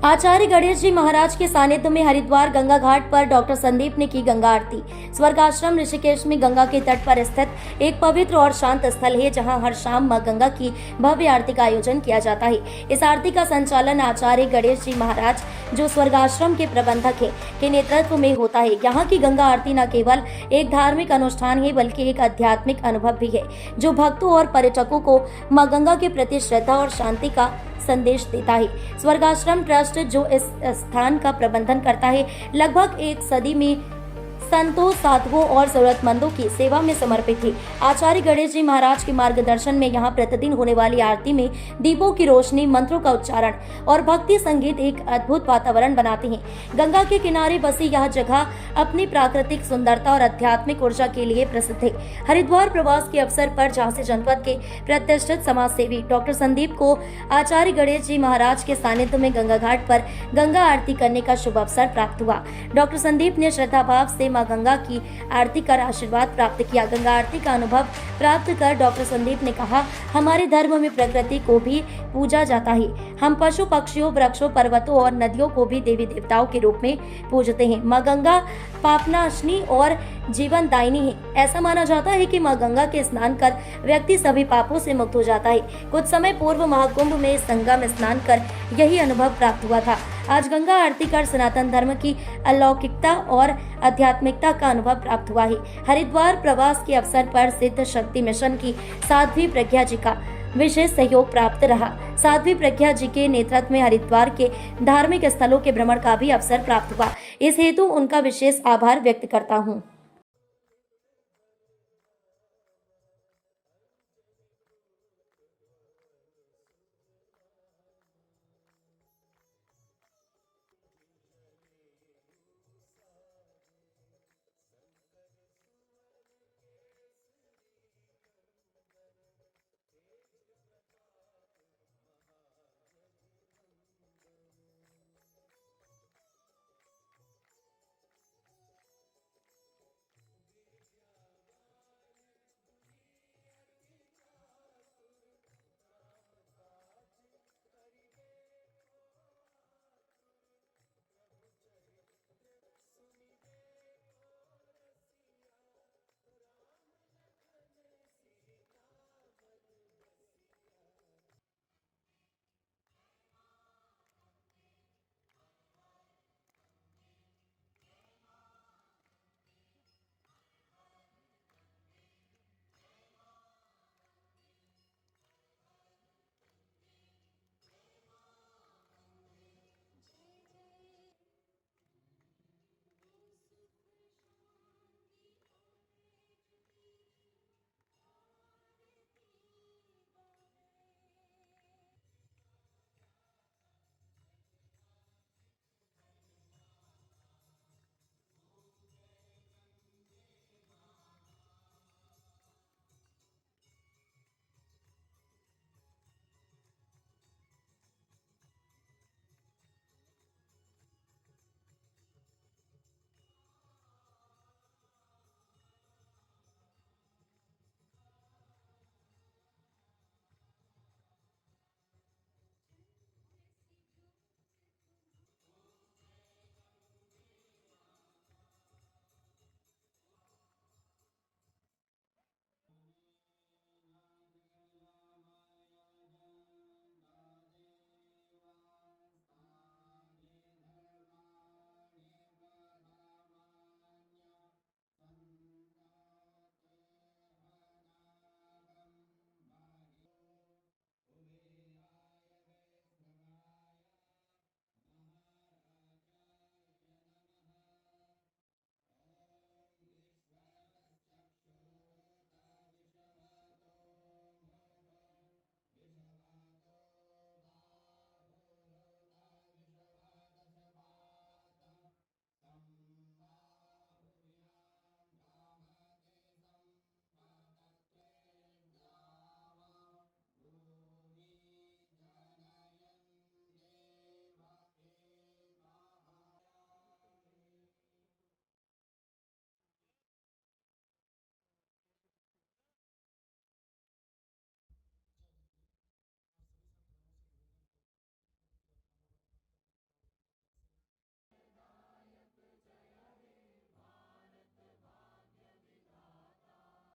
आचार्य गणेश जी महाराज के सानिध्य में हरिद्वार गंगा घाट पर डॉक्टर संदीप ने की गंगा आरती। स्वर्गाश्रम ऋषिकेश में गंगा के तट पर स्थित एक पवित्र और शांत स्थल है, जहां हर शाम मां गंगा की भव्य आरती का आयोजन किया जाता है। इस आरती का संचालन आचार्य गणेश जी महाराज, जो स्वर्गाश्रम के प्रबंधक है, के नेतृत्व में होता है। यहाँ की गंगा आरती न केवल एक धार्मिक अनुष्ठान है, बल्कि एक आध्यात्मिक अनुभव भी है, जो भक्तों और पर्यटकों को मां गंगा के प्रति श्रद्धा और शांति का संदेश देता है। स्वर्गाश्रम ट्रस्ट, जो इस स्थान का प्रबंधन करता है, लगभग एक सदी में संतों, साधुओं और जरूरतमंदों की सेवा में समर्पित है। आचार्य गणेश जी महाराज के मार्गदर्शन में यहाँ प्रतिदिन होने वाली आरती में दीपों की रोशनी, मंत्रों का उच्चारण और भक्ति संगीत एक अद्भुत वातावरण बनाते हैं। गंगा के किनारे बसी यह जगह अपनी प्राकृतिक सुंदरता और आध्यात्मिक ऊर्जा के लिए प्रसिद्ध है। हरिद्वार प्रवास के अवसर पर झांसी जनपद के प्रतिष्ठित समाज सेवी डॉक्टर संदीप को आचार्य गणेश जी महाराज के सानिध्य में गंगा घाट पर गंगा आरती करने का शुभ अवसर प्राप्त हुआ। डॉक्टर संदीप ने श्रद्धा भाव से मां गंगा की आरती कर आशीर्वाद प्राप्त किया। गंगा आरती का अनुभव प्राप्त कर डॉक्टर संदीप ने कहा, हमारे धर्म में प्रकृति को भी पूजा जाता है। हम पशु पक्षियों, वृक्षों, पर्वतों और नदियों को भी देवी देवताओं के रूप में पूजते हैं। मां गंगा पापनाशनी और जीवन दायिनी है। ऐसा माना जाता है कि मां गंगा के स्नान कर व्यक्ति सभी पापों से मुक्त हो जाता है। कुछ समय पूर्व महाकुंभ में संगम स्नान कर यही अनुभव प्राप्त हुआ था। आज गंगा आरती कर सनातन धर्म की अलौकिकता और आध्यात्मिकता का अनुभव प्राप्त हुआ है। हरिद्वार प्रवास के अवसर पर सिद्ध शक्ति मिशन की साध्वी प्रज्ञा जी का विशेष सहयोग प्राप्त रहा। साध्वी प्रज्ञा जी के नेतृत्व में हरिद्वार के धार्मिक स्थलों के भ्रमण का भी अवसर प्राप्त हुआ। इस हेतु उनका विशेष आभार व्यक्त करता हूँ।